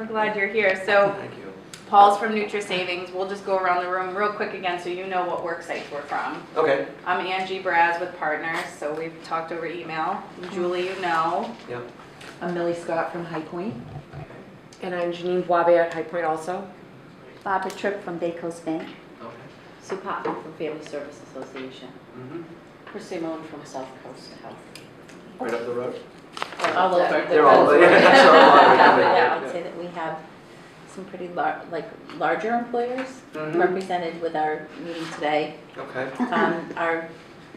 We're glad you're here. So Thank you. Paul's from NutriSavings. We'll just go around the room real quick again so you know what Worksite we're from. Okay. I'm Angie Braz with Partners, so we've talked over email. Julie, you know. Yep. I'm Millie Scott from High Point. And I'm Janine Boisbe at High Point also. Barbara Tripp from Bay Coast Bank. Okay. Sue Patton from Family Service Association. Mm-hmm. Chris Simone from Southcoast Health. Right up the road? All over. They're all over. Yeah, so all over. Yeah, I would say that we have some pretty larger employers Mhm. represented with our meeting today. Okay.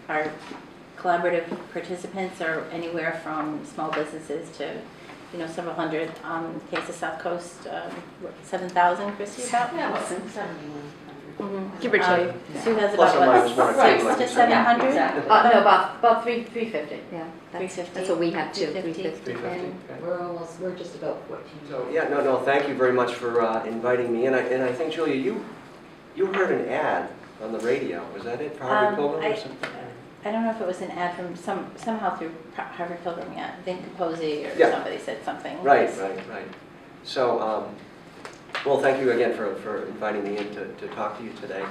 Our collaborative participants are anywhere from small businesses to, several hundred. Case of Southcoast, 7,000, Chrissy, about? Yeah, about 7,100. Give or take. Sue has Plus about, or minus one or what, two, 6 like to you said. 700? Exactly. About- No, about 350. Yeah, That's 350. what we have too, 350. 350. Okay. We're just about 14. So, yeah, no, thank you very much for inviting me. And I think, Julia, you heard an ad on the radio. Was that it for Harvard Pilgrim or something? I don't know if it was an ad from somehow through Harvard Pilgrim, yeah. Vin Capozzi or Yeah. somebody said something. Right. So, well, thank you again for inviting me in to talk to you today.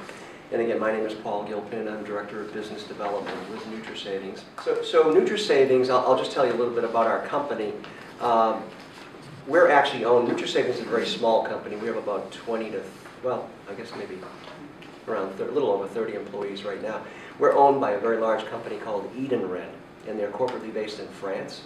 And again, my name is Paul Gilpin. I'm Director of Business Development with NutriSavings. So NutriSavings, I'll just tell you a little bit about our company. We're actually owned, NutriSavings is a very small company. We have about 20 to, well, I guess maybe around a little over 30 employees right now. We're owned by a very large company called Edenred, and they're corporately based in France.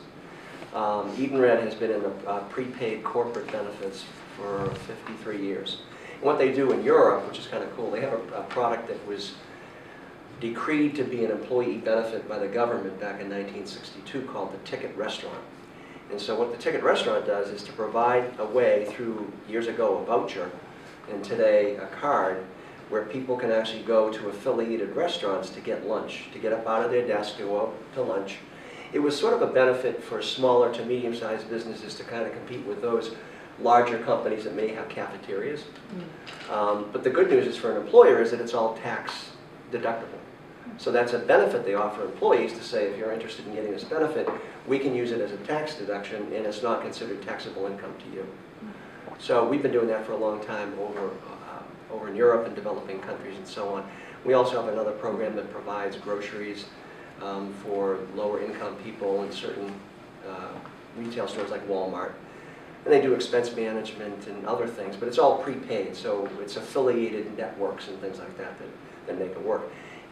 Edenred has been in the prepaid corporate benefits for 53 years. And what they do in Europe, which is kind of cool, they have a product that was decreed to be an employee benefit by the government back in 1962 called the Ticket Restaurant. And so what the Ticket Restaurant does is to provide a way through, years ago, a voucher, and today a card, where people can actually go to affiliated restaurants to get lunch, to get up out of their desk, to go out to lunch. It was sort of a benefit for smaller to medium-sized businesses to kind of compete with those larger companies that may have cafeterias. But the good news is for an employer is that it's all tax deductible. So that's a benefit they offer employees to say, if you're interested in getting this benefit, we can use it as a tax deduction and it's not considered taxable income to you. So we've been doing that for a long time over in Europe and developing countries and so on. We also have another program that provides groceries for lower income people in certain retail stores like Walmart. And they do expense management and other things, but it's all prepaid, so it's affiliated networks and things like that that make it work.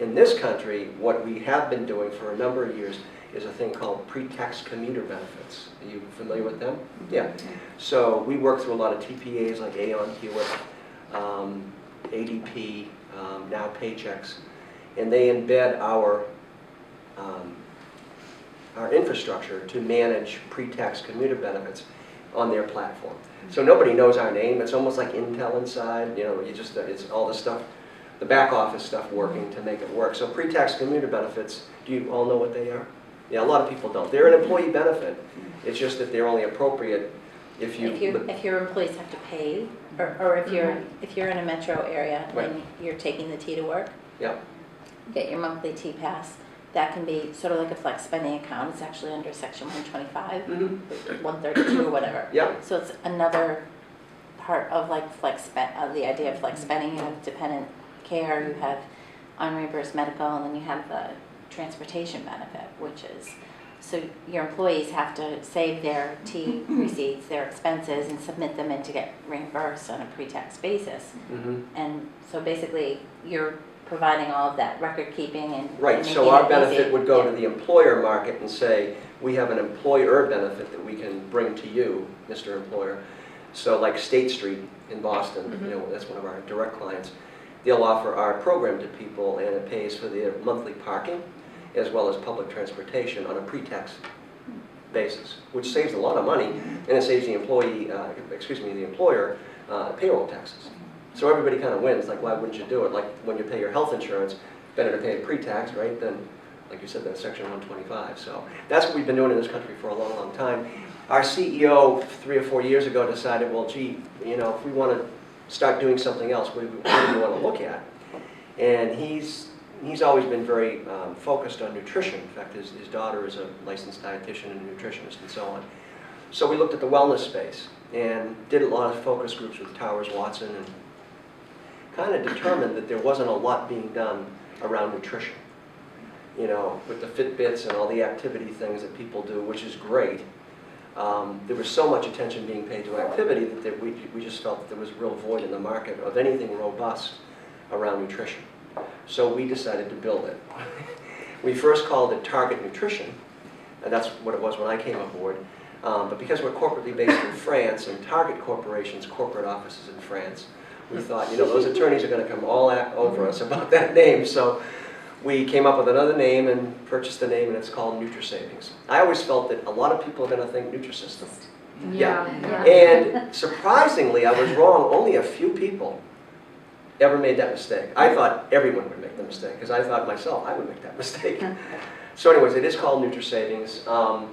In this country, what we have been doing for a number of years is a thing called pre-tax commuter benefits. Are you familiar with them? Yeah. So we work through a lot of TPAs like Aon Hewitt, ADP, now Paychex, and they embed our infrastructure to manage pre-tax commuter benefits on their platform. So nobody knows our name. It's almost like Intel inside. It's all the stuff, the back office stuff working to make it work. So pre-tax commuter benefits, do you all know what they are? Yeah, a lot of people don't. They're an employee benefit. It's just that they're only appropriate if your employees have to pay, or if you're in a metro area and you're taking the T to work, yeah. get your monthly T pass. That can be sort of like a flex spending account. It's actually under Section 125, 132 or whatever. Yeah. So it's another part of like the idea of flex spending. You have dependent care, you have unreimbursed medical, and then you have the transportation benefit, which is, so your employees have to save their T receipts, their expenses, and submit them in to get reimbursed on a pre-tax basis. And so basically you're providing all of that record keeping and right. So our benefit would go to the employer market and say, we have an employer benefit that we can bring to you, Mr. Employer. So like State Street in Boston, that's one of our direct clients. They'll offer our program to people, and it pays for their monthly parking as well as public transportation on a pre-tax basis, which saves a lot of money, and it saves the the employer payroll taxes. So everybody kind of wins. Like, why wouldn't you do it? Like when you pay your health insurance, better to pay it pre-tax, right? Than, like you said, that's Section 125. So that's what we've been doing in this country for a long, long time. Our CEO 3 or 4 years ago decided, well, gee, if we want to start doing something else, what do we want to look at? And he's always been very focused on nutrition. In fact, his daughter is a licensed dietitian and nutritionist and so on. So we looked at the wellness space. and did a lot of focus groups with Towers Watson, and kind of determined that there wasn't a lot being done around nutrition. You know, with the Fitbits and all the activity things that people do, which is great. There was so much attention being paid to activity that we just felt that there was a real void in the market of anything robust around nutrition. So we decided to build it. We first called it Target Nutrition, and that's what it was when I came aboard. But because we're corporately based in France, and Target Corporation's corporate office is in France, we thought, you know, those attorneys are going to come all over us about that name. So we came up with another name and purchased the name, and it's called NutriSavings. I always felt that a lot of people are going to think Nutrisystem. Yeah. And surprisingly, I was wrong. Only a few people ever made that mistake. I thought everyone would make the mistake, because I thought myself I would make that mistake. So anyways, it is called NutriSavings.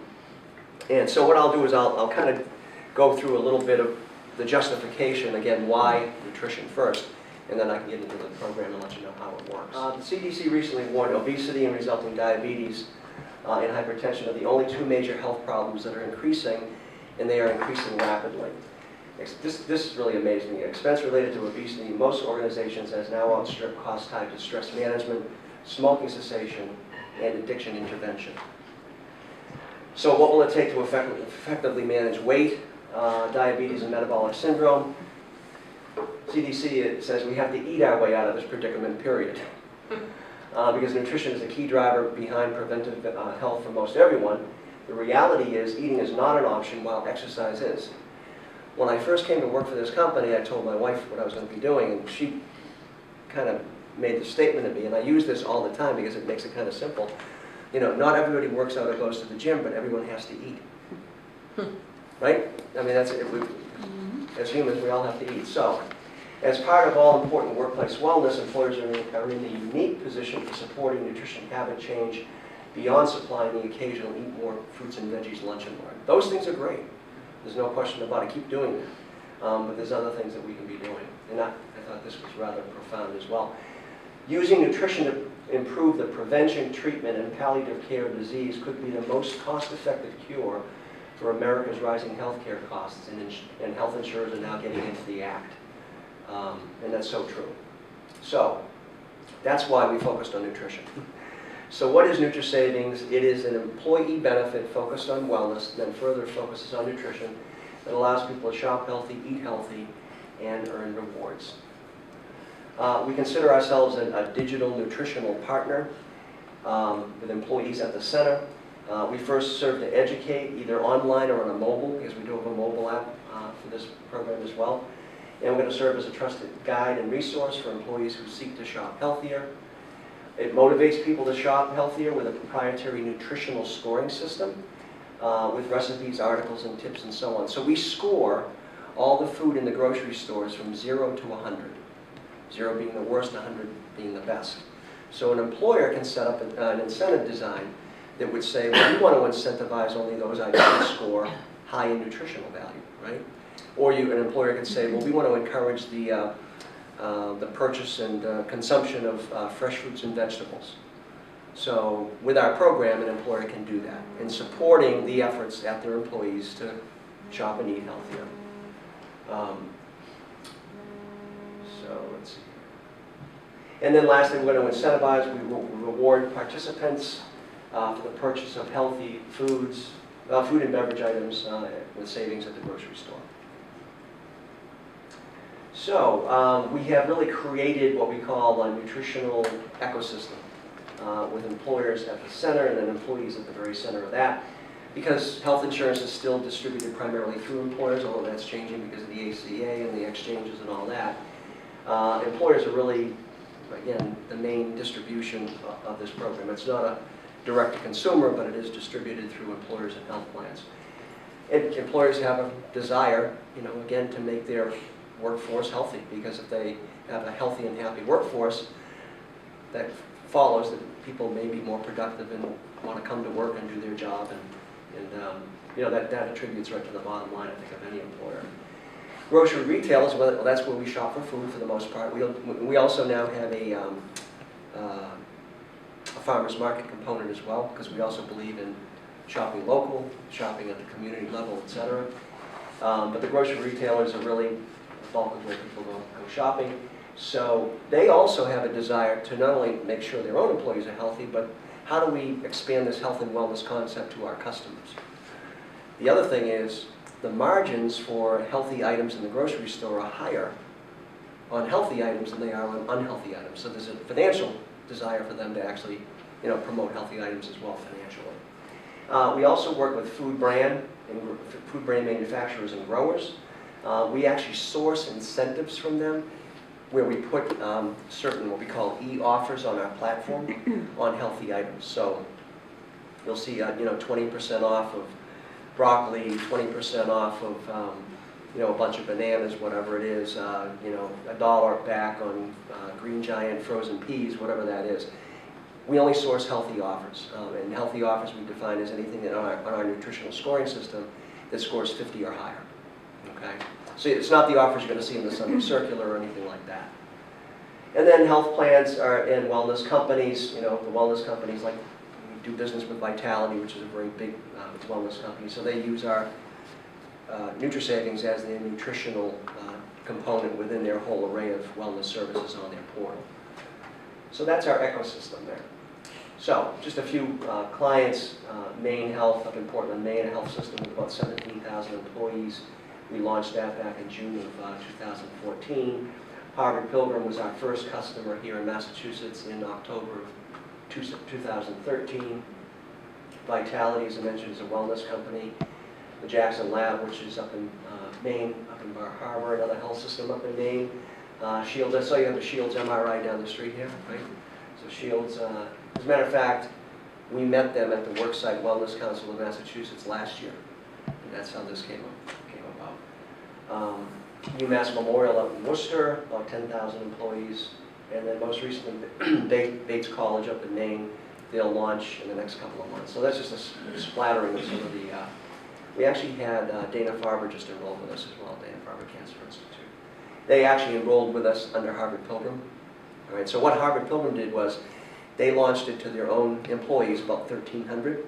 And so what I'll do is I'll kind of go through a little bit of the justification, again, why nutrition first, and then I can get into the program and let you know how it works. The CDC recently warned obesity and resulting diabetes and hypertension are the only two major health problems that are increasing, and they are increasing rapidly. This really amazed me. Expense related to obesity in most organizations has now outstripped costs tied to stress management, smoking cessation, and addiction intervention. So what will it take to effectively manage weight, diabetes, and metabolic syndrome? CDC it says we have to eat our way out of this predicament, period. Because nutrition is a key driver behind preventive health for most everyone. The reality is eating is not an option while exercise is. When I first came to work for this company, I told my wife what I was going to be doing, and she kind of made the statement to me, and I use this all the time because it makes it kind of simple. You know, not everybody works out or goes to the gym, but everyone has to eat. Right? I mean, that's it. As humans, we all have to eat. So, as part of all important workplace wellness, employers are in the unique position for supporting nutrition habit change beyond supplying the occasional eat more fruits and veggies lunch and learn. Those things are great. There's no question about it. Keep doing that. But there's other things that we can be doing. And I thought this was rather profound as well. Using nutrition to improve the prevention, treatment, and palliative care of disease could be the most cost-effective cure for America's rising healthcare costs, and health insurers are now getting into the act. And that's so true. So that's why we focused on nutrition. So what is NutriSavings? It is an employee benefit focused on wellness, then further focuses on nutrition, that allows people to shop healthy, eat healthy, and earn rewards. We consider ourselves a digital nutritional partner with employees at the center. We first serve to educate either online or on a mobile, because we do have a mobile app for this program as well. And we're going to serve as a trusted guide and resource for employees who seek to shop healthier. It motivates people to shop healthier with a proprietary nutritional scoring system with recipes, articles, and tips, and so on. So we score all the food in the grocery stores from 0 to 100. 0 being the worst, 100 being the best. So an employer can set up an incentive design that would say, well, we want to incentivize only those items that score high in nutritional value, right? Or an employer can say, well, we want to encourage the purchase and consumption of fresh fruits and vegetables. So with our program, an employer can do that, in supporting the efforts at their employees to shop and eat healthier. So let's see. And then lastly, we're going to incentivize, we will reward participants for the purchase of healthy foods, food and beverage items with savings at the grocery store. So we have really created what we call a nutritional ecosystem with employers at the center and then employees at the very center of that. Because health insurance is still distributed primarily through employers, although that's changing because of the ACA and the exchanges and all that. Employers are really, again, the main distribution of this program. It's not a direct-to-consumer, but it is distributed through employers and health plans. And employers have a desire, again, to make their workforce healthy, because if they have a healthy and happy workforce, that follows that people may be more productive and want to come to work and do their job, and that attributes right to the bottom line, I think, of any employer. Grocery retail is well, that's where we shop for food for the most part. We also now have a farmer's market component as well, because we also believe in shopping local, shopping at the community level, etc. But the grocery retailers are really the bulk of where people go shopping. So they also have a desire to not only make sure their own employees are healthy, but how do we expand this health and wellness concept to our customers? The other thing is the margins for healthy items in the grocery store are higher on healthy items than they are on unhealthy items. So there's a financial desire for them to actually, promote healthy items as well financially. We also work with food brand manufacturers and growers. We actually source incentives from them where we put certain what we call e-offers on our platform on healthy items. So you'll see 20% off of broccoli, 20% off of a bunch of bananas, whatever it is, $1 back on Green Giant frozen peas, whatever that is. We only source healthy offers, and healthy offers we define as anything that on our nutritional scoring system that scores 50 or higher. Okay, so it's not the offers you're going to see in the Sunday Circular or anything like that. And then health plans are in wellness companies. The wellness companies like we do business with Vitality, which is a very big wellness company. So they use our NutriSavings as their nutritional component within their whole array of wellness services on their portal. So that's our ecosystem there. So just a few clients, Maine Health up in Portland, Maine, a health system with about 17,000 employees. We launched that back in June of 2014. Harvard Pilgrim was our first customer here in Massachusetts in October of 2013. Vitality, as I mentioned, is a wellness company. The Jackson Lab, which is up in Maine, up in Bar Harbor, another health system up in Maine. Shields, I saw you have the Shields MRI down the street here, right? So Shields, as a matter of fact, we met them at the Worksite Wellness Council of Massachusetts last year. And that's how this came about. UMass Memorial up in Worcester, about 10,000 employees. And then most recently, Bates College up in Maine, they'll launch in the next couple of months. So that's just a splattering of some of the, we actually had Dana-Farber just enrolled with us as well, Dana-Farber Cancer Institute. They actually enrolled with us under Harvard Pilgrim. All right, so what Harvard Pilgrim did was they launched it to their own employees, about 1,300.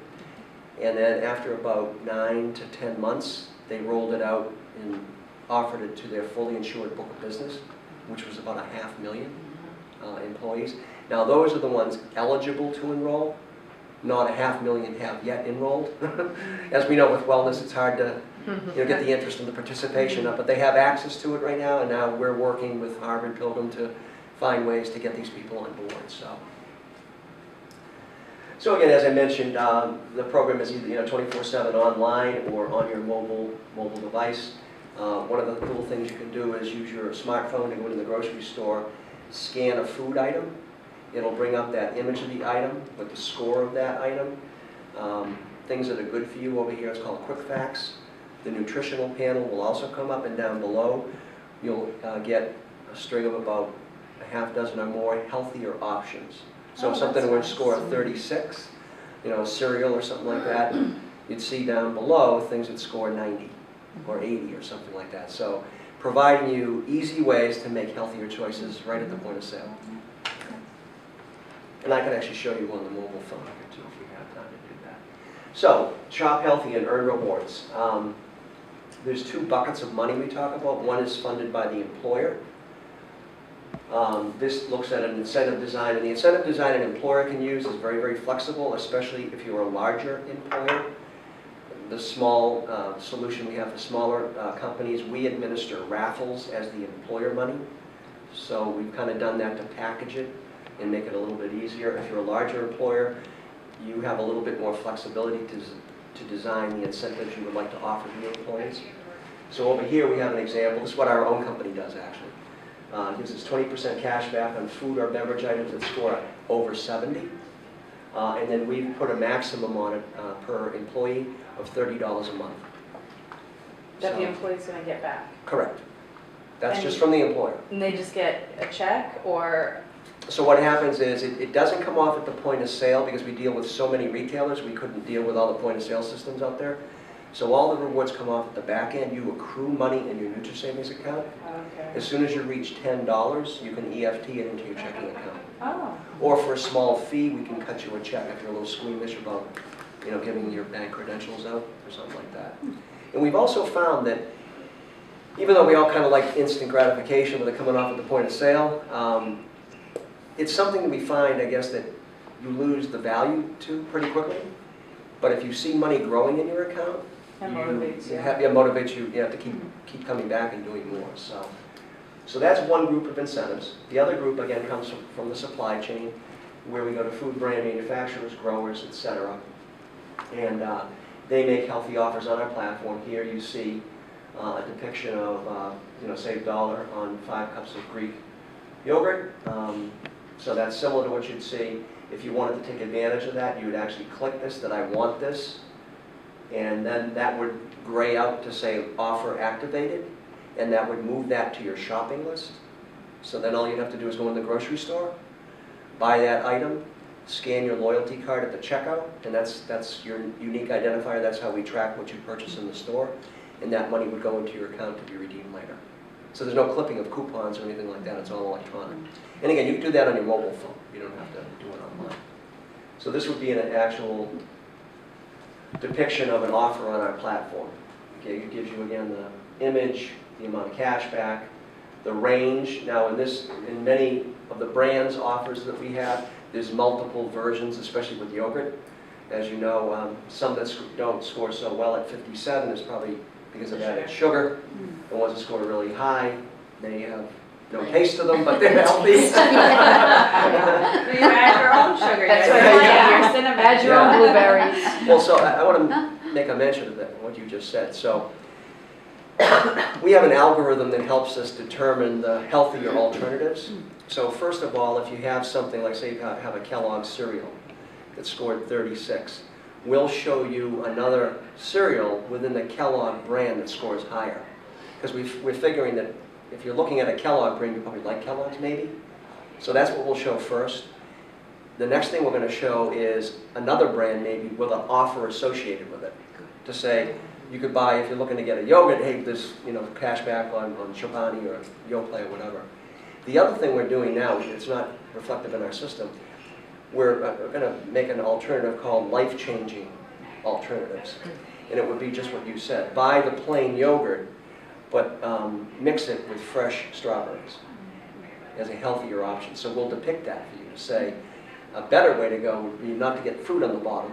And then after about 9 to 10 months, they rolled it out and offered it to their fully insured book of business, which was about 500,000 employees. Now those are the ones eligible to enroll. Not 500,000 have yet enrolled. As we know with wellness, it's hard to get the interest and the participation up, but they have access to it right now, and now we're working with Harvard Pilgrim to find ways to get these people on board. So again, as I mentioned, the program is either 24/7 online or on your mobile device. One of the cool things you can do is use your smartphone to go into the grocery store, scan a food item. It'll bring up that image of the item with the score of that item. Things that are good for you over here, it's called Quick Facts. The nutritional panel will also come up, and down below you'll get a string of about a half dozen or more healthier options. So if something would score 36, cereal or something like that, you'd see down below things that score 90 or 80 or something like that. So providing you easy ways to make healthier choices right at the point of sale. And I can actually show you on the mobile phone here too if we have time to do that. So, shop healthy and earn rewards. There's two buckets of money we talk about. One is funded by the employer. This looks at an incentive design, and the incentive design an employer can use is very, very flexible, especially if you're a larger employer. The small solution we have for smaller companies, we administer raffles as the employer money. So we've kind of done that to package it and make it a little bit easier. If you're a larger employer, you have a little bit more flexibility to design the incentives you would like to offer to your employees. So over here we have an example. This is what our own company does actually. It gives us 20% cash back on food or beverage items that score over 70. And then we've put a maximum on it per employee of $30 a month. That the employee's gonna get back. Correct. That's And- just from the employer. And they just get a check, or? So what happens is it doesn't come off at the point of sale because we deal with so many retailers, we couldn't deal with all the point of sale systems out there. So all the rewards come off at the back end. You accrue money in your NutriSavings account. Okay. As soon as you reach $10, you can EFT it into your checking account. Oh. Or for a small fee, we can cut you a check if you're a little squeamish about giving your bank credentials out or something like that. And we've also found that even though we all kind of like instant gratification when they're coming off at the point of sale, it's something that we find, I guess, that you lose the value to pretty quickly. But if you see money growing in your account, It motivates you. it motivates you, you have to keep coming back and doing more. So that's one group of incentives. The other group, again, comes from the supply chain, where we go to food brand manufacturers, growers, etc. And they make healthy offers on our platform. Here you see a depiction of, save $1 on 5 cups of Greek yogurt. So that's similar to what you'd see. If you wanted to take advantage of that, you would actually click this, that I want this, and then that would gray out to say offer activated, and that would move that to your shopping list. So then all you'd have to do is go in the grocery store, buy that item, scan your loyalty card at the checkout, and that's your unique identifier. That's how we track what you purchase in the store, and that money would go into your account to be redeemed later. So there's no clipping of coupons or anything like that. It's all electronic. And again, you can do that on your mobile phone. You don't have to do it online. So this would be an actual depiction of an offer on our platform. Okay, it gives you again the image, the amount of cash back, the range. Now in many of the brands offers that we have, there's multiple versions, especially with yogurt. As you know, some that don't score so well at 57 is probably because of added sugar. The ones that score really high, they have no taste to them, but they're healthy. So you add your own sugar. That's your right. honey, Yeah. your cinnamon. Add your own blueberries. Well, so I want to make a mention of that, what you just said. So we have an algorithm that helps us determine the healthier alternatives. So first of all, if you have something like, say you have a Kellogg's cereal that scored 36, we'll show you another cereal within the Kellogg brand that scores higher. Because we're figuring that if you're looking at a Kellogg brand, you probably like Kellogg's maybe. So that's what we'll show first. The next thing we're going to show is another brand maybe with an offer associated with it. To say, you could buy, if you're looking to get a yogurt, hey, there's cash back on Chobani or Yoplait or whatever. The other thing we're doing now, it's not reflective in our system, we're going to make an alternative called life-changing alternatives. And it would be just what you said. Buy the plain yogurt, but mix it with fresh strawberries as a healthier option. So we'll depict that for you to say a better way to go would be not to get fruit on the bottom,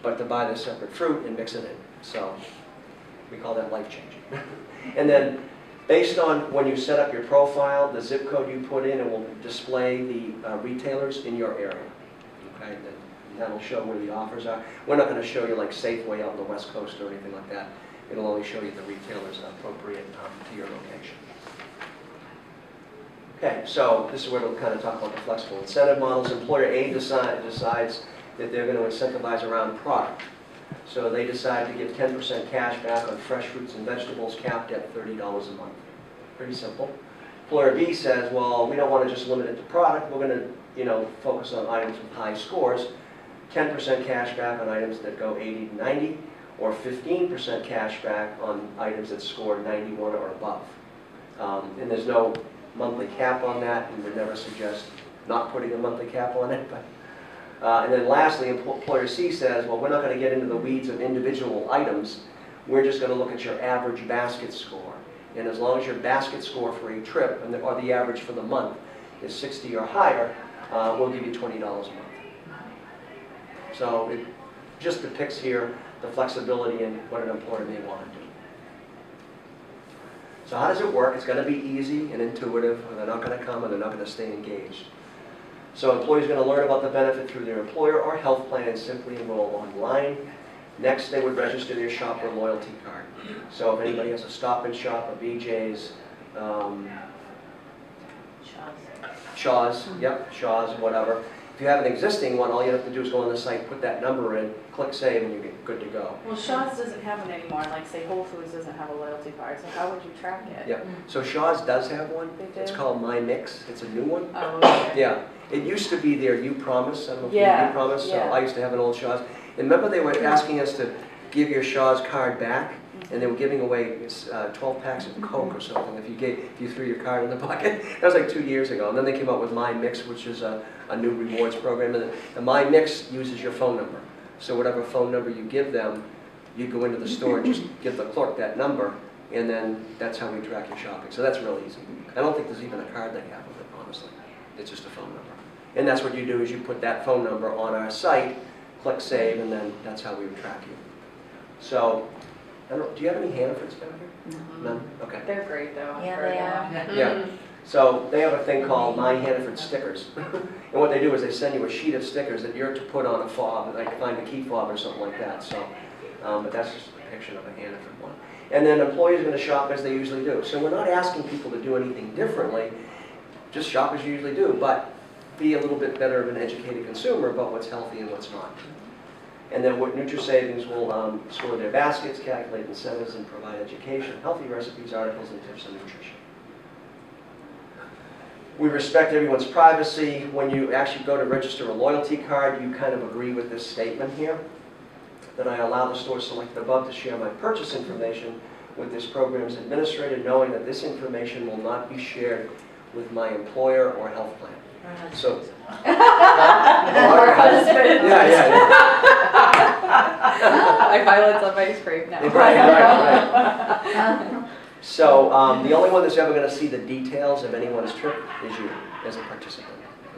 but to buy the separate fruit and mix it in. So we call that life-changing. And then based on when you set up your profile, the zip code you put in, it will display the retailers in your area. Okay, and that'll show where the offers are. We're not going to show you like Safeway out on the West Coast or anything like that. It'll only show you the retailers appropriate to your location. Okay, so this is where we'll kind of talk about the flexible incentive models. Employer A decides that they're going to incentivize around product. So they decide to give 10% cash back on fresh fruits and vegetables capped at $30 a month. Pretty simple. Employer B says, well, we don't want to just limit it to product. We're going to focus on items with high scores. 10% cash back on items that go 80 to 90, or 15% cash back on items that score 91 or above. And there's no monthly cap on that, and we never suggest not putting a monthly cap on it. And then lastly, Employer C says, well, we're not going to get into the weeds of individual items. We're just going to look at your average basket score. And as long as your basket score for a trip, or the average for the month, is 60 or higher, we'll give you $20 a month. So it just depicts here the flexibility in what an employer may want to do. So how does it work? It's going to be easy and intuitive, or they're not going to come and they're not going to stay engaged. So employees are going to learn about the benefit through their employer or health plan and simply enroll online. Next, they would register their shopper loyalty card. So if anybody has a Stop and Shop, a BJ's, Shaw's, yep, Shaw's, whatever. If you have an existing one, all you have to do is go on the site, put that number in, click Save, and you're good to go. Well, Shaw's doesn't have one anymore. Like, say, Whole Foods doesn't have a loyalty card, so how would you track it? Yeah. So Shaw's does have one. They do? It's called My Mix. It's a new one. Oh, okay. Yeah. It used to be their You Promise. I don't know if Yeah, you Promise. So yeah. I used to have an old Shaw's. And remember they were asking us to give your Shaw's card back? And they were giving away 12 packs of Coke or something if you threw your card in the bucket. That was like 2 years ago. And then they came up with My Mix, which is a new rewards program. And the My Mix uses your phone number. So whatever phone number you give them, you go into the store and just give the clerk that number, And then that's how we track your shopping. So that's real easy. I don't think there's even a card they have with it, honestly. It's just a phone number. And that's what you do is you put that phone number on our site, click save, and then that's how we would track you. So, I don't, do you have any Hannafords down here? None? Okay. They're great though. Yeah, they are. Yeah. So they have a thing called My Hannaford Stickers. And what they do is they send you a sheet of stickers that you're to put on a fob, like find a key fob or something like that. So, but that's just a depiction of a Hannaford one. And then employees are going to shop as they usually do. So we're not asking people to do anything differently, just shop as you usually do, but be a little bit better of an educated consumer about what's healthy and what's not. And then what NutriSavings will score their baskets, calculate incentives, and provide education, healthy recipes, articles, and tips on nutrition. We respect everyone's privacy. When you actually go to register a loyalty card, you kind of agree with this statement here, that I allow the store selected above to share my purchase information with this program's administrator, knowing that this information will not be shared with my employer or health plan. So, Or husband. yeah. I pilot on my screen now. Right. So the only one that's ever going to see the details of anyone's trip is you, as a participant.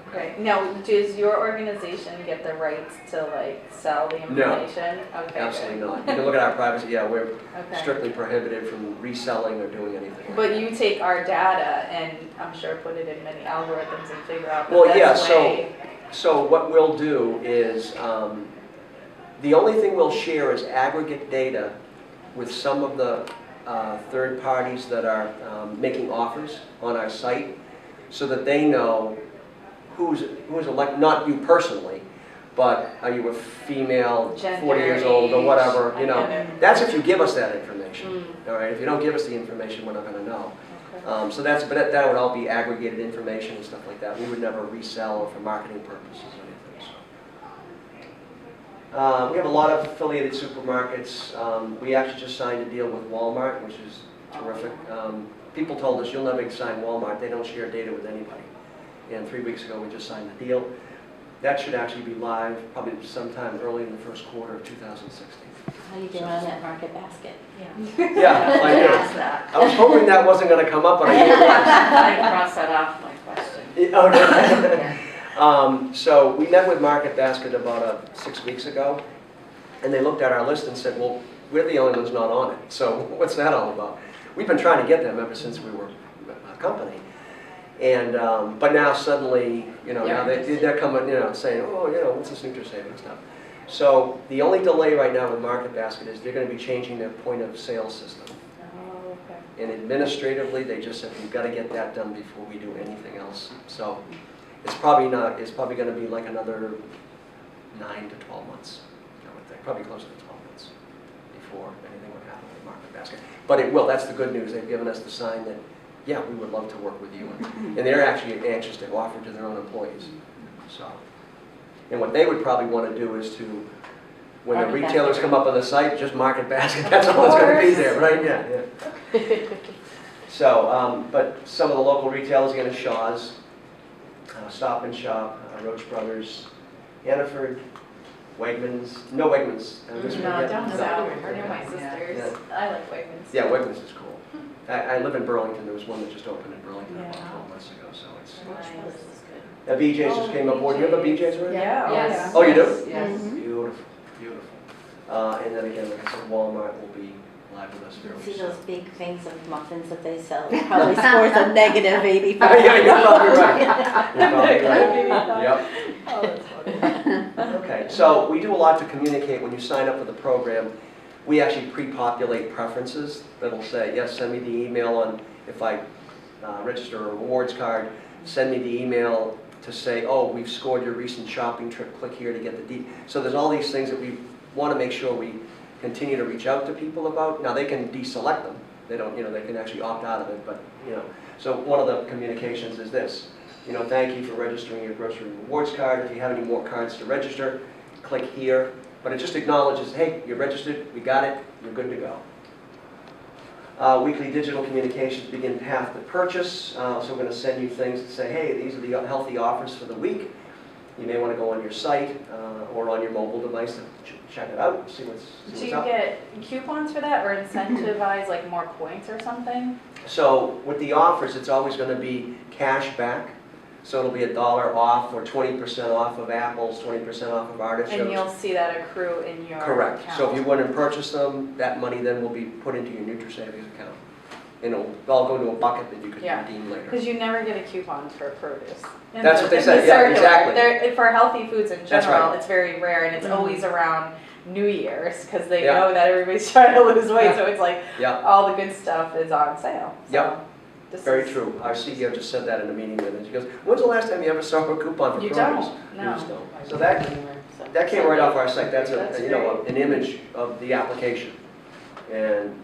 Okay, now, does your organization get the rights to like sell the information? Okay. Absolutely not. You can look at our privacy. Yeah, we're Okay. strictly prohibited from reselling or doing anything. But you take our data and I'm sure put it in many algorithms and figure out the Well, best yeah, way. So what we'll do is, the only thing we'll share is aggregate data with some of the third parties that are making offers on our site, so that they know who's elected, not you personally, but are you a female, Gender, 40 years old, or age, whatever, you know. identity. That's if you give us that information, Mm. all right? If you don't give us the information, we're not going to know. Okay. So that's, but that would all be aggregated information and stuff like that. We would never resell or for marketing purposes or anything. So. We have a lot of affiliated supermarkets. We actually just signed a deal with Walmart, which is terrific. People told us, you'll never sign Walmart. They don't share data with anybody. And 3 weeks ago, we just signed the deal. That should actually be live probably sometime early in the first quarter of 2016. How you doing on that market basket? Yeah, I do. I was hoping that wasn't going to come up, but I knew it was. I crossed that off my question. Oh, no. So we met with Market Basket about 6 weeks ago, and they looked at our list and said, well, we're the only ones not on it. So what's that all about? We've been trying to get them ever since we were a company. And, but now suddenly, you know, now they're coming, you know, saying, oh, you know, what's this NutriSavings stuff? So the only delay right now with Market Basket is they're going to be changing their point of sale system. Oh, okay. And administratively, they just said, we've got to get that done before we do anything else. So it's probably not, it's probably going to be like another 9 to 12 months, I would think, probably closer to 12 months before anything would happen with Market Basket. But it will, that's the good news. They've given us the sign that, yeah, we would love to work with you. And they're actually anxious to offer to their own employees. So, and what they would probably want to do is to, when the Market retailers Basket. come up on the site, just Market Basket, that's all that's going to be there, right? Yeah. So, but some of the local retailers, again, is Shaw's, Stop and Shop, Roach Brothers, Hannaford, Wegmans, no Wegmans. This one, No, yeah. down No. south, or near my sisters. I like Wegmans. Yeah, Wegmans is cool. I live in Burlington. There was one that just opened in Burlington about Yeah. 12 months ago, so it's... Nice. BJ's just came aboard. You have a BJ's already? Yeah. Yes. Oh, you do? Yes. Beautiful, beautiful. And then again, like I said, Walmart will be live with us fairly See soon. those big things of muffins that they sell? It probably scores a negative 85. Yeah, you're probably right. You're probably right. Yep. Oh, that's funny. Okay, so we do a lot to communicate. When you sign up for the program, we actually pre-populate preferences that'll say, yes, send me the email on, if I register a rewards card, send me the email to say, oh, we've scored your recent shopping trip, click here to get the So there's all these things that we want to make sure we continue to reach out to people about. Now they can deselect them. They don't, you know, they can actually opt out of it, but, you know. So one of the communications is this, you know, thank you for registering your grocery rewards card. If you have any more cards to register, click here. But it just acknowledges, hey, you're registered, we got it, you're good to go. Weekly digital communications begin path to purchase. So we're going to send you things to say, hey, these are the healthy offers for the week. You may want to go on your site or on your mobile device to check it out, see what's Do you up. get coupons for that or incentivize like more points or something? So with the offers, it's always going to be cash back. So it'll be $1 off or 20% off of apples, 20% off of artichokes. And you'll see that accrue in your Correct. account. So if you went and purchased them, that money then will be put into your NutriSavings account. And it'll all go into a bucket that you could Yeah. redeem later. Because you never get a coupon for produce. In That's the- what they in said, the yeah, circular. exactly. For healthy foods in That's general, right. it's very rare and it's always around New Year's because they Yeah. know that everybody's trying to lose weight. So it's like Yeah, all the good stuff is on sale. So Yep. this very is- true. Our CEO just said that in a meeting with us. She goes, when's the last time you ever saw a coupon for You produce? don't, You no. just don't. So that came right off our site. That's That's an image of the application. And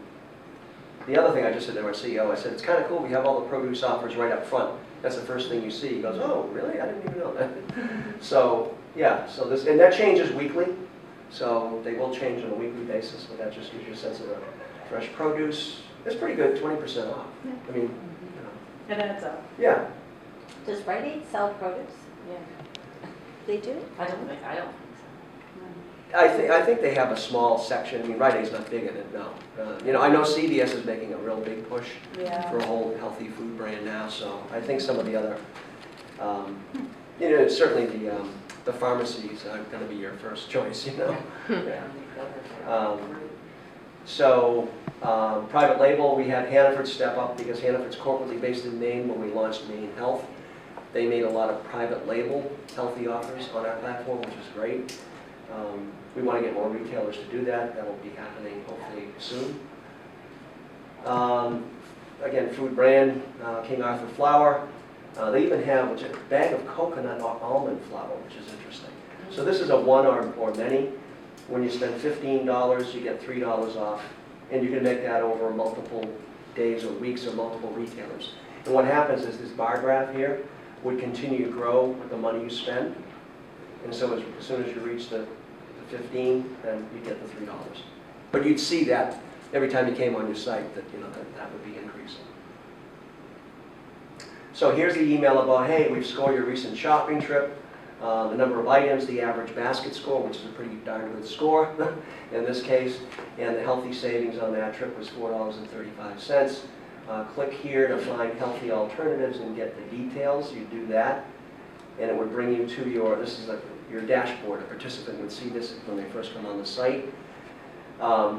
the other thing I just said to our CEO, I said, it's kind of cool, we have all the produce offers right up front. That's the first thing you see. He goes, oh, really? I didn't even know that. So, yeah, so this, and that changes weekly. So they will change on a weekly basis, but that just gives you a sense of the fresh produce. It's pretty good, 20% off. I mean, It adds up. yeah. Does Rite Aid sell produce? Yeah. They do? I don't think so. I think they have a small section. I mean, Rite Aid's not big in it, no. I know CVS is making a real big push Yeah. for a whole healthy food brand now, so I think some of the other, certainly the pharmacies are going to be your first choice, Yeah. Private label, we had Hannaford step up because Hannaford's corporately based in Maine when we launched Maine Health. They made a lot of private label healthy offers on our platform, which is great. We want to get more retailers to do that. That will be happening hopefully soon. Again, food brand, King Arthur flour. They even have a bag of coconut almond flour, which is interesting. So this is a one or many. When you spend $15, you get $3 off. And you can make that over multiple days or weeks or multiple retailers. And what happens is this bar graph here would continue to grow with the money you spend. And so as soon as you reach the 15, then you get the $3. But you'd see that every time you came on your site that that would be increasing. So here's the email about, hey, we've scored your recent shopping trip, the number of items, the average basket score, which is a pretty darn good score in this case, and the healthy savings on that trip was $4.35. Click here to find healthy alternatives and get the details. You do that, and it would bring you to your dashboard. A participant would see this when they first come on the site.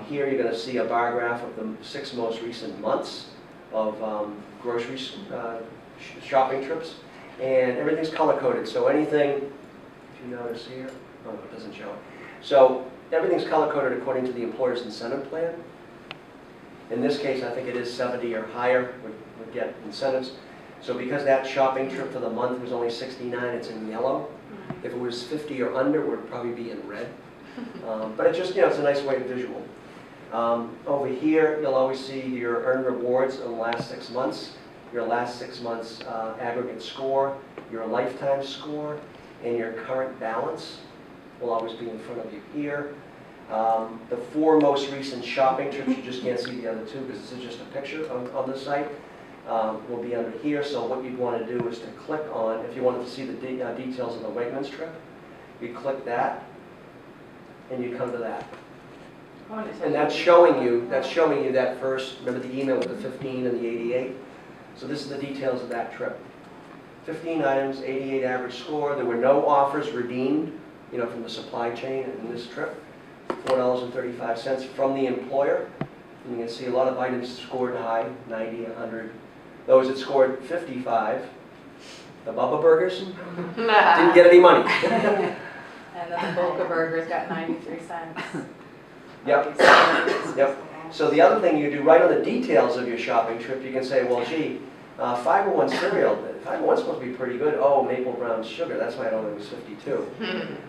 Here you're going to see a bar graph of the 6 most recent months of grocery shopping trips, and everything's color-coded. So anything, if you notice here, oh, it doesn't show it. So everything's color-coded according to the employer's incentive plan. In this case, I think it is 70 or higher would get incentives. So because that shopping trip for the month was only $69, it's in yellow. If it was 50 or under, it would probably be in red. But it just, it's a nice way to visual. Over here, you'll always see your earned rewards in the last 6 months, your last 6 months aggregate score, your lifetime score, and your current balance will always be in front of you here. The 4 most recent shopping trips, you just can't see the other 2 because this is just a picture on the site, will be under here. So what you'd want to do is to click on, if you wanted to see the details of the Wegmans trip, you click that, and you come to that. And that's showing you that first, remember the email with the 15 and the 88? So this is the details of that trip. 15 items, 88 average score. There were no offers redeemed, from the supply chain in this trip. $4.35 from the employer. And you can see a lot of items scored high, 90, 100. Those that scored 55, the Bubba Burgers, didn't get any money. And then the Boca Burgers got 93 cents. Yep. Yep. So the other thing you do right on the details of your shopping trip, you can say, well, gee, 501 cereal, 501's supposed to be pretty good. Oh, maple brown sugar, that's why it only was 52.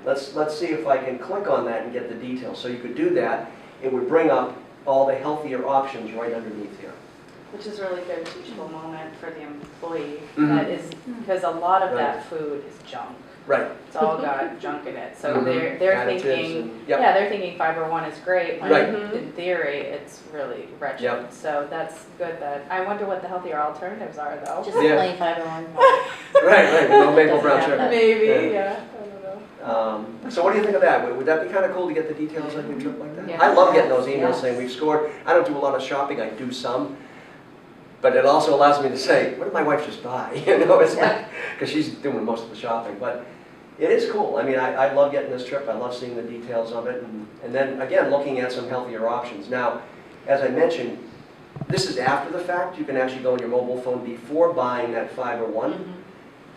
Let's see if I can click on that and get the details. So you could do that. It would bring up all the healthier options right underneath here. Which is really good teachable moment for the employee. Mhm. That is, because a lot of Right. that food is junk. Right. It's all got junk in it. So Mhm. they're Additives thinking, and- yep. yeah, they're thinking fiber one is great, when Right. in theory it's really wretched. Yep. So that's good that, I wonder what the healthier alternatives are though. Just Yeah. plain fiber one. Right, no maple brown sugar. Maybe, Yeah. yeah. I don't So what do you think of that? Would that be kind of cool to get the details on your trip like that? Yeah. I love getting those emails Yes. saying we've scored. I don't do a lot of shopping, I do some. But it also allows me to say, what did my wife just buy? You know, it's like, because she's doing most of the shopping. But it is cool. I mean, I love getting this trip. I love seeing the details of it. And then, again, looking at some healthier options. Now, as I mentioned, this is after the fact. You can actually go on your mobile phone before buying that Fiber One,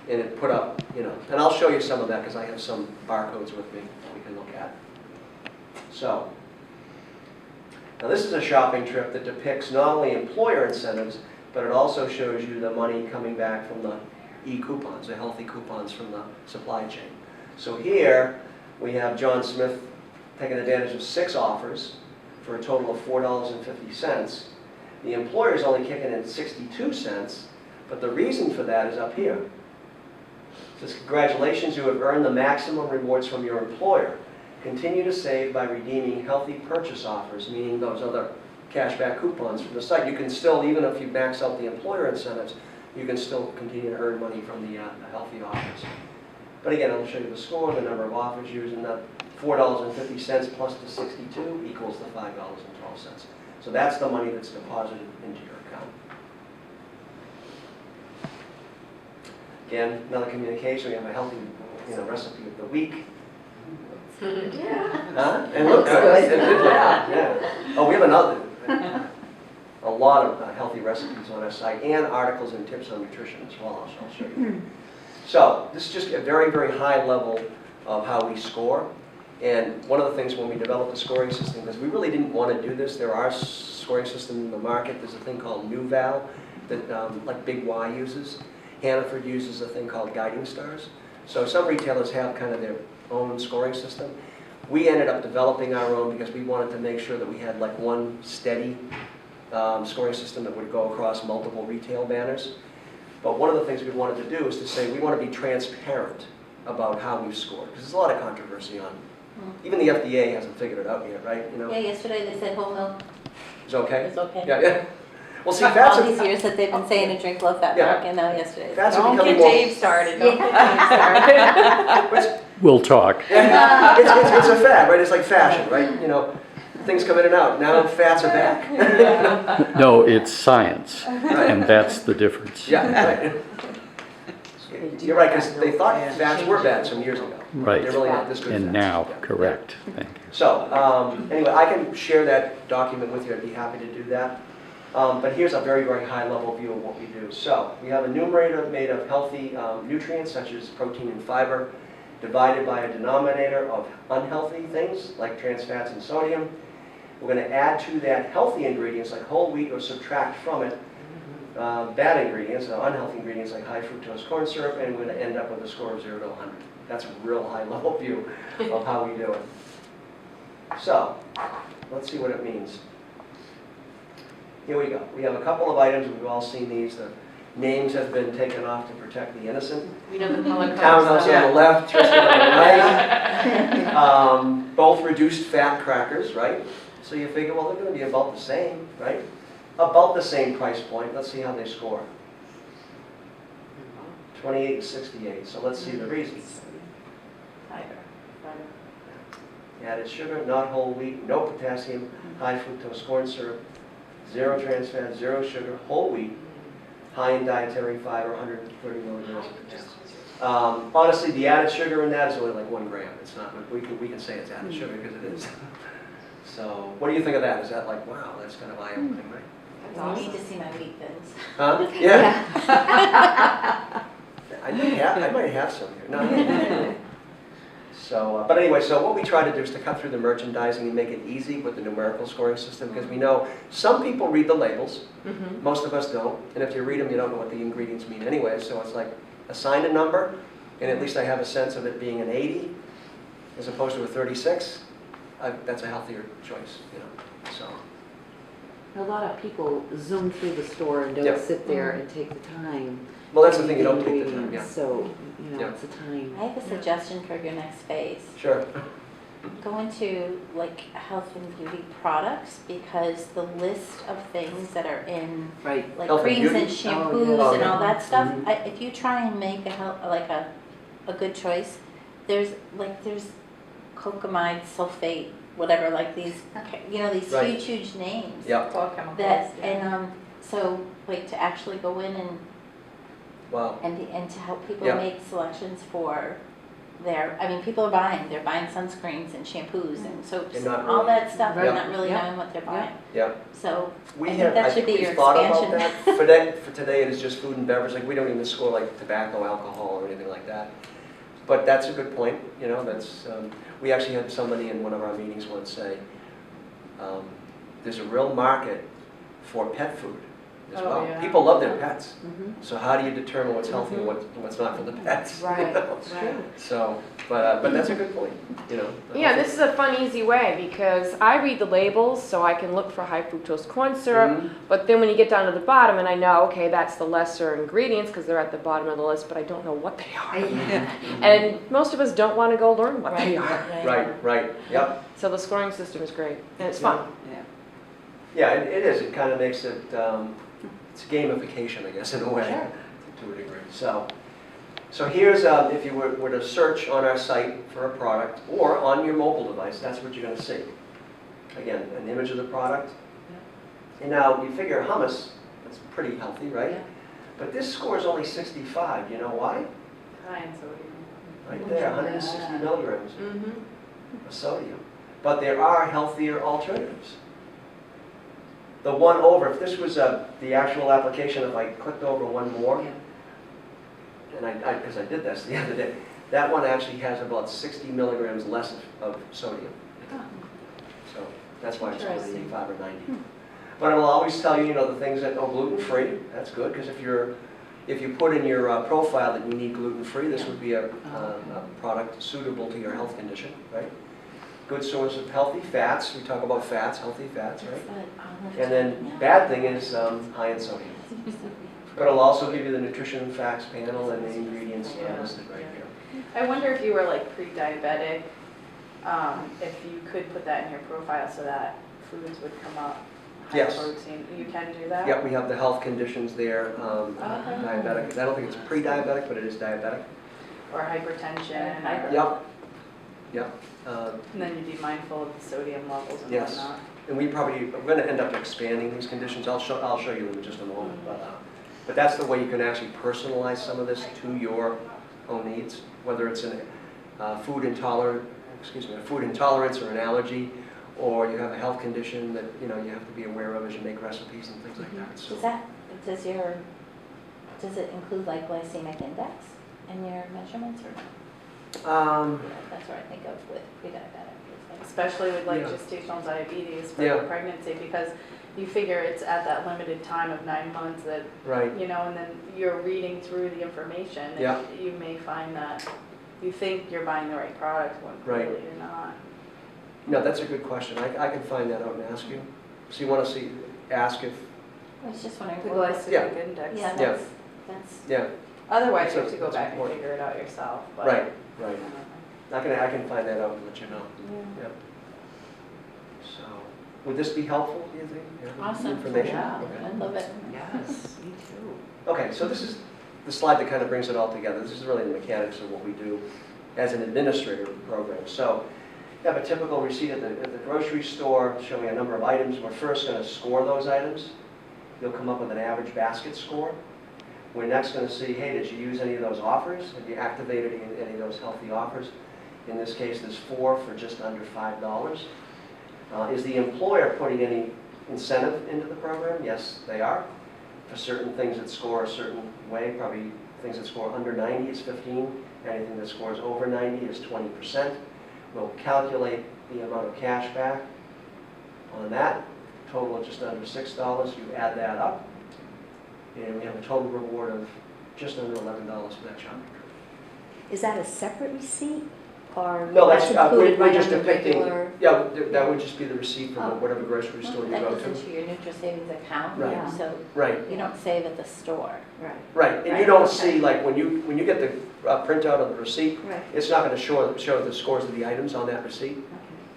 and it put up, you know, and I'll show you some of that because I have some barcodes with me that we can look at. So, now this is a shopping trip that depicts not only employer incentives, but it also shows you the money coming back from the e-coupons, the healthy coupons from the supply chain. So here, we have John Smith taking advantage of 6 offers for a total of $4.50. The employer is only kicking in 62 cents, but the reason for that is up here. It says, congratulations, you have earned the maximum rewards from your employer. Continue to save by redeeming healthy purchase offers, meaning those other cashback coupons from the site. You can still, even if you max out the employer incentives, you can still continue to earn money from the healthy offers. But again, I'll show you the score, the number of offers used, and that $4.50 plus the 62 equals the $5.12. So that's the money that's deposited into your account. Again, another communication. We have a healthy, recipe of the week. Huh? And look good. It did look good. Yeah. Oh, we have another. A lot of healthy recipes on our site and articles and tips on nutrition as well. I'll show you. So this is just a very, very high level of how we score. And one of the things when we developed the scoring system is we really didn't want to do this. There are scoring systems in the market. There's a thing called NuVal that like Big Y uses. Hannaford uses a thing called Guiding Stars. So some retailers have kind of their own scoring system. We ended up developing our own because we wanted to make sure that we had like one steady scoring system that would go across multiple retail banners. But one of the things we wanted to do is to say we want to be transparent about how we've scored, because there's a lot of controversy on. Even the FDA hasn't figured it out yet, right? You know, Yeah, yesterday they said whole milk it's okay. is okay. Yeah, yeah. Well, see, fats All are, these years that they've been saying to drink low-fat Yeah. milk, and now yesterday. fats are Don't becoming get more. Dave started, don't get Dave started. We'll talk. Yeah, it's a fad, right? It's like fashion, right? You know, things come in and out. Now fats are back. No, it's science, Right. and that's the difference. Yeah, right. You're right, because they thought fats were bad some years ago. Right. They're really not this good And fats. now, Yeah. correct. Thank you. So, anyway, I can share that document with you. I'd be happy to do that. But here's a very, very high-level view of what we do. So, we have a numerator made of healthy nutrients, such as protein and fiber, divided by a denominator of unhealthy things, like trans fats and sodium. We're going to add to that healthy ingredients, like whole wheat, or subtract from it bad ingredients, unhealthy ingredients, like high fructose corn syrup, and we're going to end up with a score of 0 to 100. That's a real high-level view of how we do it. So, let's see what it means. Here we go. We have a couple of items. We've all seen these. The names have been taken off to protect the innocent. We know the color Townhouse codes. on the left, Tristan on the right. Both reduced fat crackers, right? So you figure, well, they're going to be about the same, right? About the same price point. Let's see how they score. 28 and 68. So let's see the reasons. Added sugar, not whole wheat, no potassium, high fructose corn syrup, 0 trans fat, 0 sugar, whole wheat, high in dietary fiber, 130 milligrams of potassium. Honestly, the added sugar in that is only like 1 gram. It's not. We can say it's added sugar because it is. So, what do you think of that? Is that like, wow, that's kind of eye-opening, right? You need to see my wheat thins. Huh? Yeah. I might have some here. No. So, but anyway, so what we try to do is to cut through the merchandising and make it easy with the numerical scoring system, because we know some people read the labels, most of us don't, and if you read them, you don't know what the ingredients mean anyway, so it's like assign a number, and at least I have a sense of it being an 80 as opposed to a 36. That's a healthier choice, you know, so. A lot of people zoom through the store and don't Yep. sit there and take the time. Well, that's the to thing, you read don't take the time, ingredients, yeah. So, Yeah. it's a time. I have a suggestion for your next phase. Sure. Go into like health and beauty products, because the list of things that are in Right. like Health and creams beauty? and shampoos Oh, yeah. and all that stuff, Mhm. if you try and make a good choice, there's cocamide sulfate, whatever, like these, these Right. huge names. Yep, It's all chemicals. That, yeah. and, so, like, to actually go in wow, and to help people Yeah. make selections for people are they're buying sunscreens and shampoos and soaps And and not all really- that stuff, Right. and not really Yeah. knowing what they're buying. yeah. So, We I think have, that I should think be we've your thought about expansion. that. For today, it is just food and beverage, like we don't even score like tobacco, alcohol, or anything like that. But that's a good point, we actually had somebody in one of our meetings once say, there's a real market for pet food as Oh, well. yeah. People love their pets, Mhm. so how do you determine what's healthy and what's not for the pets? you Right, know? right. So, but that's a good point, Yeah, this is a fun, easy way because I read the labels so I can look for high fructose corn syrup. Mhm. But then when you get down to the bottom and I know, okay, that's the lesser ingredients because they're at the bottom of the list, but I don't know what they are. And most of us don't want to go learn what they are. Right, yep. So the scoring system is great and it's fun. Yeah, it is. It kind of makes it, it's gamification, I guess, in a way, to a degree. So here's, if you were to search on our site for a product or on your mobile device, that's what you're going to see. Again, an image of the product. And now you figure hummus, that's pretty healthy, right? Yeah. But this score is only 65. You know why? High in sodium. Right there, 160 milligrams Mm-hmm. of sodium. But there are healthier alternatives. The one over, if this was the actual application, if I clicked over one more, and because I did this the other day, that one actually has about 60 milligrams less of sodium. So that's why it's only Interesting. 85 or 90. But it'll always tell you, the things that are gluten-free. That's good, because if you put in your profile that you need gluten-free, this would be a product suitable to your health condition, right? Good source of healthy fats. We talk about fats, healthy fats, right? And then bad thing is high in sodium. But it'll also give you the nutrition facts panel and the ingredients listed right here. I wonder if you were like pre-diabetic, if you could put that in your profile so that foods would come up. High Yes. protein. You can do that? Yep, we have the health conditions there, diabetic. I don't think it's pre-diabetic, but it is diabetic. Or hypertension. Yep. And then you'd be mindful of the sodium levels and Yes. whatnot. And we're going to end up expanding these conditions. I'll show you in just a moment. But that's the way you can actually personalize some of this to your own needs, whether it's a food intolerance or an allergy, or you have a health condition that you have to be aware of as you make recipes and things like that. So. Does it include like glycemic index in your measurements or not? That's what I think of with pre-diabetic. Especially with like Yeah. gestational diabetes for Yeah. pregnancy, because you figure it's at that limited time of 9 months that, Right. and then you're reading through the information and Yeah. you may find that you think you're buying the right product when Right. clearly you're not. No, that's a good question. I can find that out and ask you. So you want to ask if, I was just wondering. The what- glycemic Yeah. index. Yeah, Yeah. that's, yeah, Otherwise, you That's have to go that's back and important. figure it out yourself. But, right. I can find that out and let you know. Yeah. Yep. So, would this be helpful, do you think? Yeah, awesome. Information? Yeah. Okay. I love it. Yes, me too. Okay, so this is the slide that kind of brings it all together. This is really the mechanics of what we do as an administrator of the program. So you have a typical receipt at the grocery store showing a number of items. We're first going to score those items. You'll come up with an average basket score. We're next going to see, hey, did you use any of those offers? Have you activated any of those healthy offers? In this case, there's 4 for just under $5. Is the employer putting any incentive into the program? Yes, they are. For certain things that score a certain way, probably things that score under 90 is 15. Anything that scores over 90 is 20%. We'll calculate the amount of cash back on that. Total of just under $6. You add that up. And we have a total reward of just under $11 for that shopping trip. Is that a separate receipt or No, that's included we're right just on the depicting, regular? yeah, that would just be the receipt from Oh. whatever grocery store you That go goes to. into your NutriSavings account, Right. so Right, you don't save at the store. Right, right. And you Right, don't okay. see, like, when you get the printout of the receipt, right. it's not going to show the scores of the items on that receipt,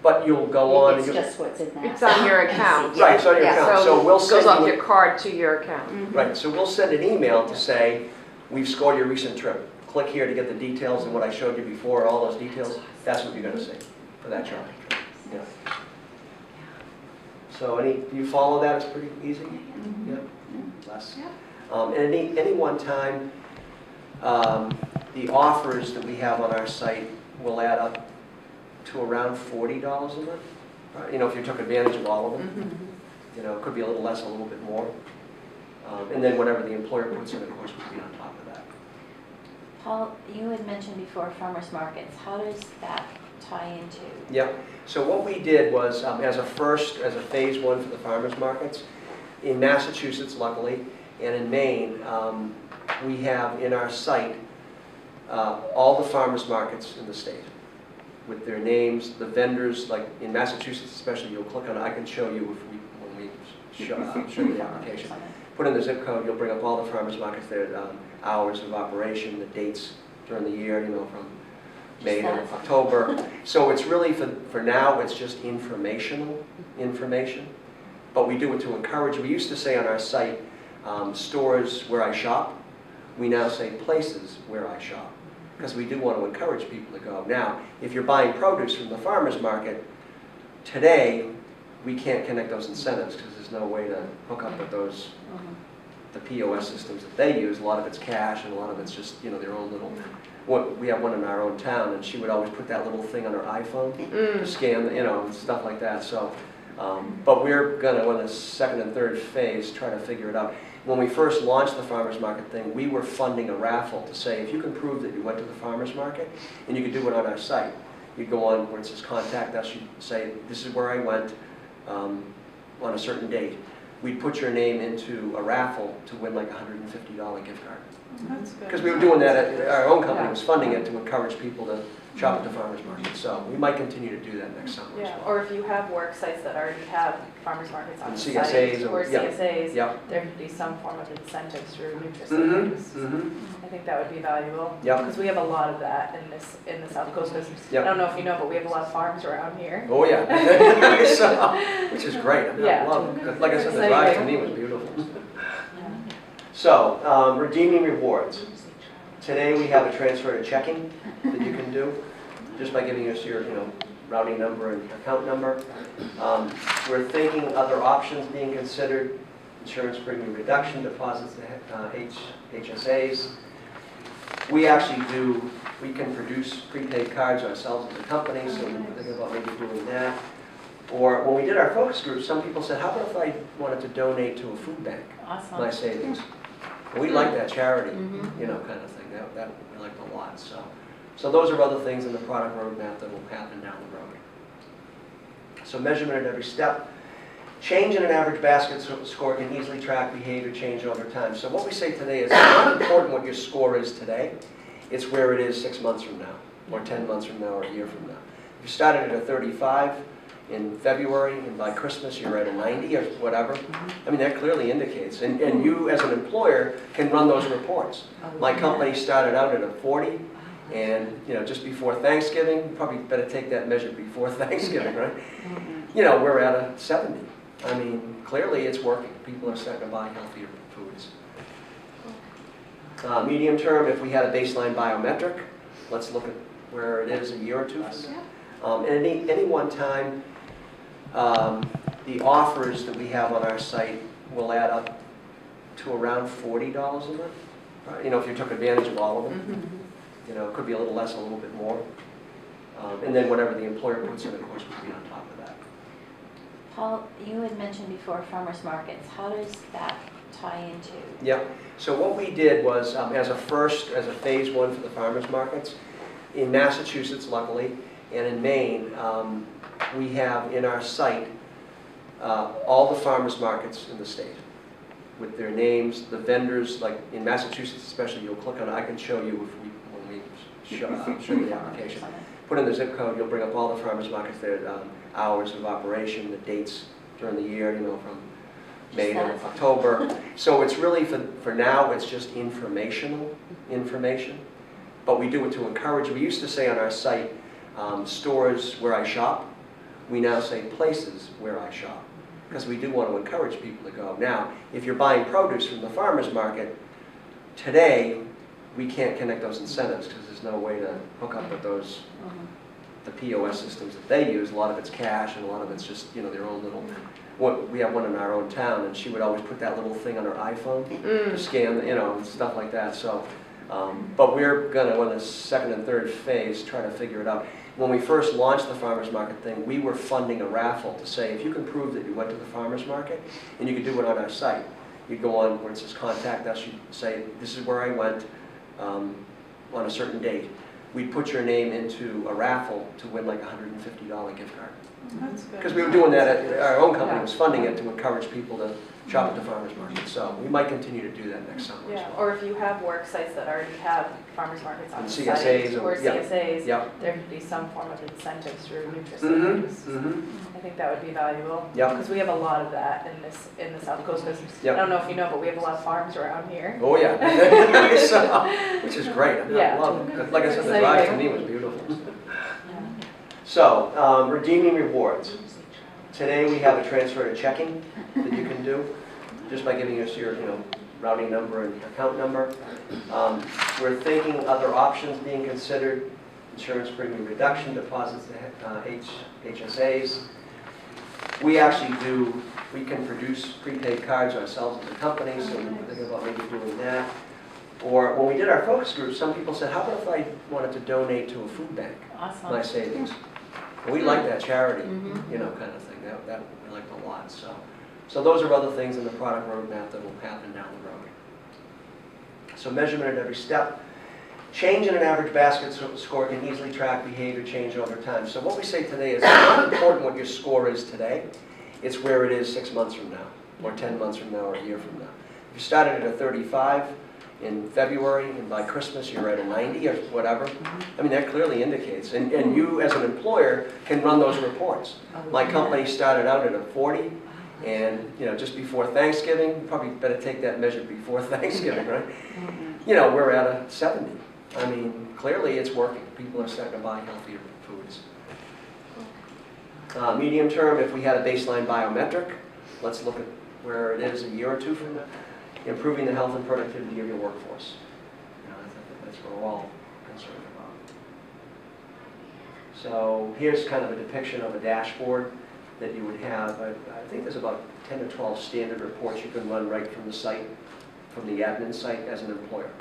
but you'll go on and It's you'll... just what's in that. It's on your account. Right, it's on your Yeah. account. So we'll it goes send off you... your card to your account. Mhm. Right, so we'll send an email to say, we've scored your recent trip. click here to get the details and what I showed you before, all those details, that's what you're gonna see for that chart. Yeah. So do you follow that? It's pretty easy? Yeah? Less? And any one time, the offers that we have on our site will add up to around $40 a month. You know, if you took advantage of all of them. You know, it could be a little less, a little bit more. And then whatever the employer puts in, of course, would be on top of that. Paul, you had mentioned before farmers markets. How does that tie into? Yeah. So what we did was, as a phase one for the farmers markets, in Massachusetts, luckily, and in Maine, we have in our site all the farmers markets in the state with their names, the vendors. Like in Massachusetts, especially, you'll click on it. I can show you when we show you the application. Put in the zip code, you'll bring up all the farmers markets, their hours of operation, the dates during the year, you know, from May to October. So it's really, for now, it's just information. But we do it to encourage. We used to say on our site, stores where I shop. We now say places where I shop, because we do want to encourage people to go. Now, if you're buying produce from the farmer's market, today, we can't connect those incentives because there's no way to hook up with those, the POS systems that they use. A lot of it's cash and a lot of it's just, you know, their own little, we have one in our own town, and she would always put that little thing on her iPhone to scan, you know, and stuff like that. So, but we're gonna, in the second and third phase, try to figure it out. When we first launched the farmer's market thing, we were funding a raffle to say, if you can prove that you went to the farmer's market, and you could do it on our site, you'd go on where it says contact us, you'd say, this is where I went on a certain date. We'd put your name into a raffle to win like a $150 gift card. That's good. Because we were doing that, our own company was funding it to encourage people to shop at the farmer's market. So we might continue to do that next summer as Yeah, well. or if you have work sites that already have farmers markets on And the CSAs site, or yeah. CSAs, Yep. there could be some form of incentive through NutriSavings. I think that would be valuable. Yep. Because we have a lot of that in the Southcoast business. Yep. I don't know if you know, but we have a lot of farms around here. Oh, yeah. So, which is great. I mean, Yeah. I love it. Like I said, the Exciting. drive to me was beautiful. So, redeeming rewards. Today we have a transfer to checking that you can do just by giving us your, routing number and account number. We're thinking other options being considered: insurance premium reduction, deposits to HSAs. We can produce prepaid cards ourselves as a company, so we're thinking about maybe doing that. Or when we did our focus group, some people said, how about if I wanted to donate to a food bank, Awesome. my savings? And we like that charity, kind of thing. That we liked a lot. So those are other things in the product roadmap that will happen down the road. So measurement at every step. Change in an average basket score can easily track behavior change over time. So what we say today is it's not important what your score is today. It's where it is 6 months from now, or 10 months from now, or a year from now. If you started at a 35 in February, and by Christmas you're at a 90 or whatever, I mean, that clearly indicates. And you, as an employer, can run those reports. My company started out at a 40, and just before Thanksgiving, you probably better take that measure before Thanksgiving, right? We're at a 70. I mean, clearly it's working. People are starting to buy healthier foods. Medium term, if we had a baseline biometric, let's look at where it is a year or two from now. And any one time, the offers that we have on our site will add up to around $40 a month. If you took advantage of all of them, it could be a little less, a little bit more. And then whatever the employer puts in, of course, would be on top of that. Paul, you had mentioned before farmers markets. How does that tie into? Yeah. So what we did was, as a phase one for the farmers markets, in Massachusetts, luckily, and in Maine, we have in our site all the farmers markets in the state with their names, the vendors. Like in Massachusetts, especially, you'll click on it. I can show you when we show you the application. Put in the zip code, you'll bring up all the farmers markets, their hours of operation, the dates during the year, from May to October. So it's really, for now, it's just information. But we do it to encourage. We used to say on our site, stores where I shop. We now say places where I shop, because we do want to encourage people to go. Now, if you're buying produce from the farmer's market, today, we can't connect those incentives because there's no way to hook up with those, the POS systems that they use. A lot of it's cash and a lot of it's just, you know, their own little, we have one in our own town, and she would always put that little thing on her iPhone to scan, you know, and stuff like that. So, but we're gonna, on the second and third phase, try to figure it out. When we first launched the farmer's market thing, we were funding a raffle to say, if you can prove that you went to the farmer's market, and you could do it on our site, you'd go on where it says contact us, you'd say, this is where I went on a certain date. We'd put your name into a raffle to win like a $150 gift card. That's good. Because we were doing that, our own company was funding it to encourage people to shop at the farmer's market. So we might continue to do that next summer as Yeah, well. or if you have work sites that already have farmers markets on And the CSAs site, or yeah. CSAs, Yep. there could be some form of incentive through Mm-hmm. NutriSavings. I think that would be valuable. Yep. Because we have a lot of that in the Southcoast business. Yep. I don't know if you know, but we have a lot of farms around here. Oh, yeah. So, which is great. I Yeah. love it. Like I said, the Exciting. drive to me was beautiful. So, redeeming rewards. Today we have a transfer to checking that you can do just by giving us your, routing number and account number. We're thinking other options being considered: insurance premium reduction, deposits to HSAs. We can produce prepaid cards ourselves as a company, so we're thinking about maybe doing that. Or when we did our focus group, some people said, how about if I wanted to donate to a food bank, Awesome. my savings? And we like that charity, kind of thing. That we liked a lot. So those are other things in the product roadmap that will happen down the road. So measurement at every step. Change in an average basket score can easily track behavior change over time. So what we say today is it's not important what your score is today. It's where it is 6 months from now, or 10 months from now, or a year from now. If you started at a 35 in February, and by Christmas you're at a 90 or whatever, I mean, that clearly indicates. And you, as an employer, can run those reports. My company started out at a 40, and just before Thanksgiving, you probably better take that measure before Thanksgiving, right? We're at a 70. I mean, clearly it's working. People are starting to buy healthier foods. Medium term, if we had a baseline biometric, let's look at where it is a year or two from now. Improving the health and productivity of your workforce. I think that's what we're all concerned about. So here's kind of a depiction of a dashboard that you would have. I think there's about 10 or 12 standard reports you can run right from the site, from the admin site as an employer.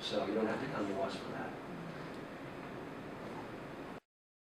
So you don't have to come to us for that.